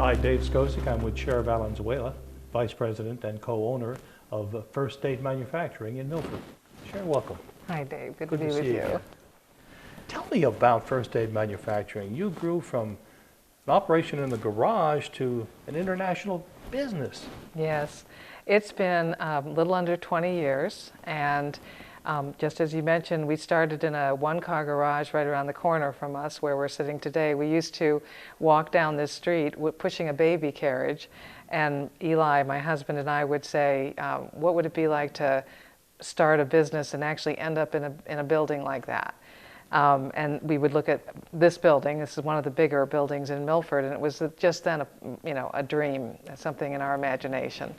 Hi, Dave Skocik. I'm with Sher, Valenzuela, Vice President and co-owner of First State Manufacturing in Milford. Sher, welcome. Hi, Dave. Good to to be with see you. Again. Tell me about First State Manufacturing. You grew from an operation in the garage to an international business. Yes, it's been a little under 20 years, and just as you mentioned, we started in a one-car garage right around the corner from us where we're sitting today. We used to walk down this street pushing a baby carriage, and Eli, my husband, and I would say, what would it be like to start a business and actually end up in a building like that? And we would look at this building. This is one of the bigger buildings in Milford, and it was just then a dream, something in our imagination.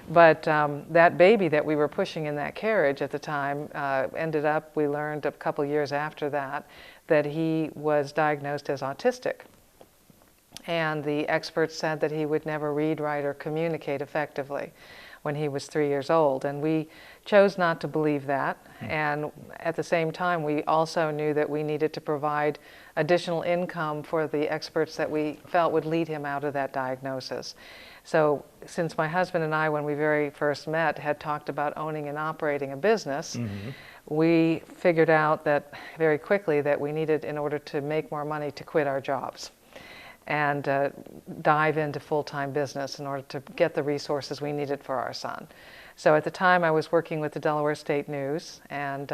But that baby that we were pushing in that carriage at the time ended up, we learned a couple years after that he was diagnosed as autistic. And the experts said that he would never read, write, or communicate effectively when he was 3 years old. And we chose not to believe that. And at the same time, we also knew that we needed to provide additional income for the experts that we felt would lead him out of that diagnosis. So since my husband and I, when we very first met, had talked about owning and operating a business, we figured out that very quickly that we needed, in order to make more money, to quit our jobs and dive into full-time business in order to get the resources we needed for our son. So at the time I was working with the Delaware State News, and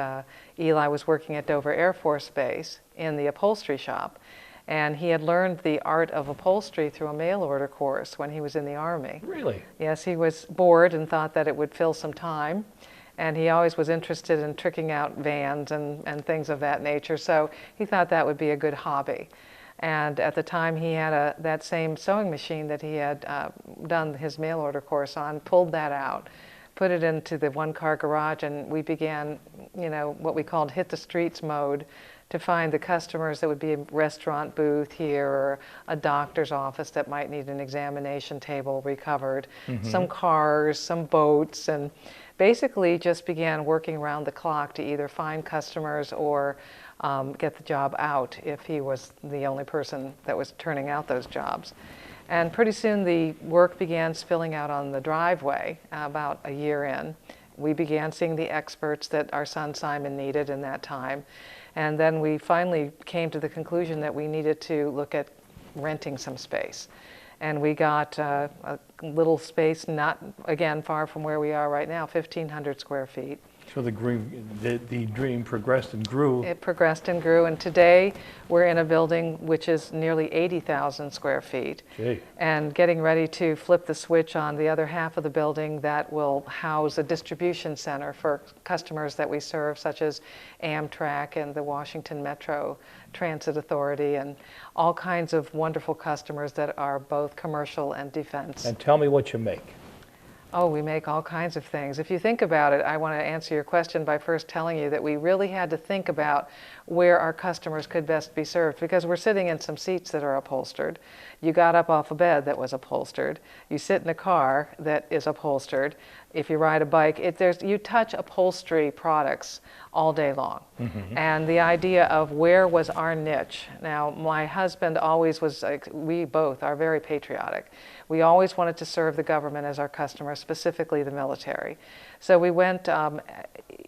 Eli was working at Dover Air Force Base in the upholstery shop. And he had learned the art of upholstery through a mail order course when he was in the Army. Really? Yes, he was bored and thought that it would fill some time. And he always was interested in tricking out vans and things of that nature. So he thought that would be a good hobby. And at the time he had that same sewing machine that he had done his mail order course on, pulled that out, put it into the one-car garage, and we began, what we called hit the streets mode, to find the customers that would be a restaurant booth here or a doctor's office that might need an examination table recovered, some cars, some boats, and basically just began working around the clock to either find customers or get the job out if he was the only person that was turning out those jobs. And pretty soon the work began spilling out on the driveway. About a year in, we began seeing the experts that our son Simon needed in that time. And then we finally came to the conclusion that we needed to look at renting some space. And we got a little space, not, again, far from where we are right now, 1,500 square feet. So the dream progressed and grew. It progressed and grew, and today we're in a building which is nearly 80,000 square feet. Gee. And getting ready to flip the switch on the other half of the building that will house a distribution center for customers that we serve, such as Amtrak and the Washington Metro Transit Authority, and all kinds of wonderful customers that are both commercial and defense. And tell me what you make. Oh, we make all kinds of things. If you think about it, I want to answer your question by first telling you that we really had to think about where our customers could best be served, because we're sitting in some seats that are upholstered. You got up off a bed that was upholstered. You sit in a car that is upholstered. If you ride a bike, you touch upholstery products all day long. And the idea of where was our niche. Now, my husband always was, we both are very patriotic. We always wanted to serve the government as our customer, specifically the military. So we went,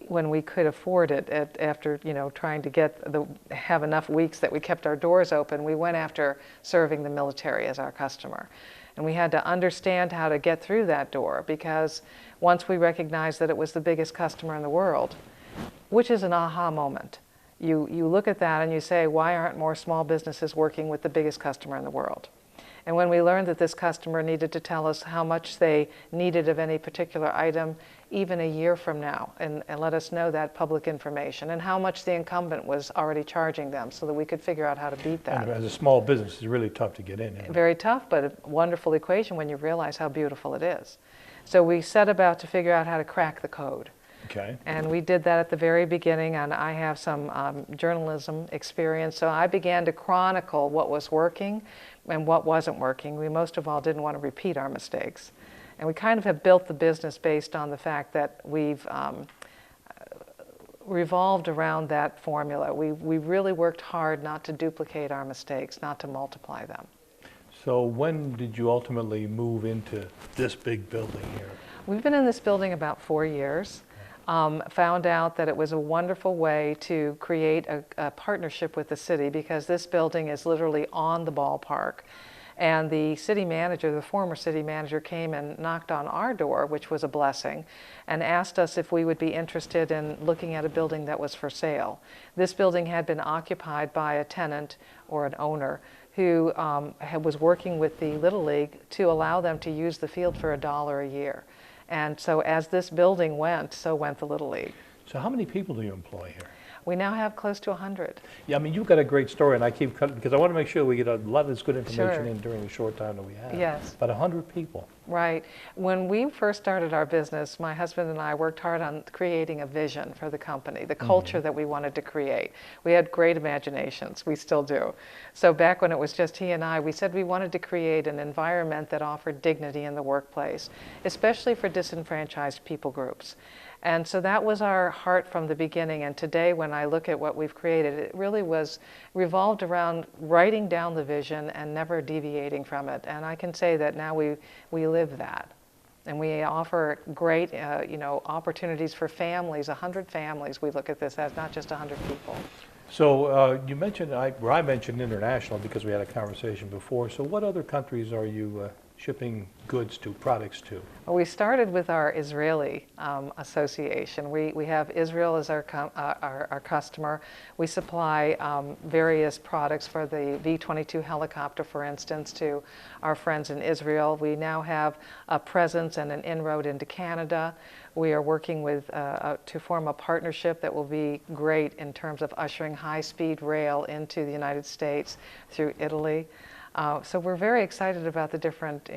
when we could afford it, after trying to have enough weeks that we kept our doors open, we went after serving the military as our customer. And we had to understand how to get through that door, because once we recognized that it was the biggest customer in the world, which is an aha moment. You look at that and you say, why aren't more small businesses working with the biggest customer in the world? And when we learned that this customer needed to tell us how much they needed of any particular item, even a year from now, and let us know that public information, and how much the incumbent was already charging them, so that we could figure out how to beat that. And as a small business, it's really tough to get in. Very tough, but a wonderful equation when you realize how beautiful it is. So we set about to figure out how to crack the code. Okay. And we did that at the very beginning, and I have some journalism experience, so I began to chronicle what was working and what wasn't working. We most of all didn't want to repeat our mistakes. And we kind of have built the business based on the fact that we've revolved around that formula. We really worked hard not to duplicate our mistakes, not to multiply them. So when did you ultimately move into this big building here? We've been in this building about 4 years. Found out that it was a wonderful way to create a partnership with the city, because this building is literally on the ballpark. And the city manager, the former city manager, came and knocked on our door, which was a blessing, and asked us if we would be interested in looking at a building that was for sale. This building had been occupied by a tenant or an owner who was working with the Little League to allow them to use the field for $1 a year. And so as this building went, so went the Little League. So how many people do you employ here? We now have close to 100. Yeah, I mean, you've got a great story, and I keep cutting, because I want to make sure we get a lot of this good information Sure. in during the short time that we have. Yes. About 100 people. Right. When we first started our business, my husband and I worked hard on creating a vision for the company, the culture that we wanted to create. We had great imaginations. We still do. So back when it was just he and I, we said we wanted to create an environment that offered dignity in the workplace, especially for disenfranchised people groups. And so that was our heart from the beginning. And today, when I look at what we've created, it really was revolved around writing down the vision and never deviating from it. And I can say that now we live that. And we offer great opportunities for families, 100 families. We look at this as not just 100 people. So you mentioned, I mentioned international because we had a conversation before. So what other countries are you shipping goods to, products to? Well, we started with our Israeli association. We have Israel as our customer. We supply various products for the V-22 helicopter, for instance, to our friends in Israel. We now have a presence and an inroad into Canada. We are working with to form a partnership that will be great in terms of ushering high-speed rail into the United States through Italy. So we're very excited about the different,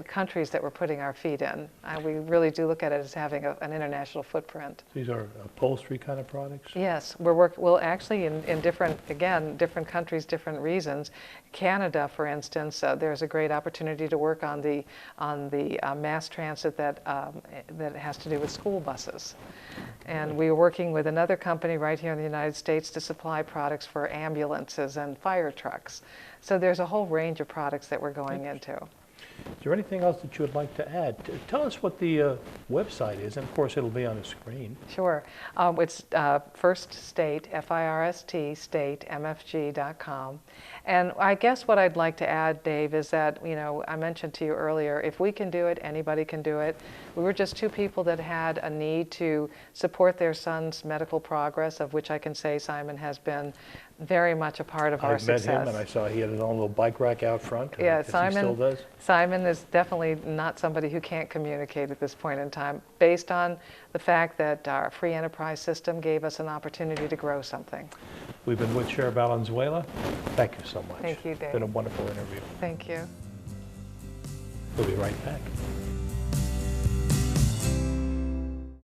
countries that we're putting our feet in. We really do look at it as having an international footprint. These are upholstery kind of products? Yes, we'll actually in different countries, different reasons. Canada, for instance, there's a great opportunity to work on the mass transit that has to do with school buses. And we're working with another company right here in the United States to supply products for ambulances and fire trucks. So there's a whole range of products that we're going into. Is there anything else that you would like to add? Tell us what the website is, and of course it'll be on the screen. Sure. It's First State, F-I-R-S-T, state, MFG.com. And I guess what I'd like to add, Dave, is that, I mentioned to you earlier, if we can do it, anybody can do it. We were just two people that had a need to support their son's medical progress, of which I can say Simon has been very much a part of our success. I met him, and I saw he had his own little bike rack out front. Yeah, He still does. Simon is definitely not somebody who can't communicate at this point in time, based on the fact that our free enterprise system gave us an opportunity to grow something. We've been with Sher Valenzuela. Thank you so much. Thank you, Dave. It's been a wonderful interview. Thank you. We'll be right back.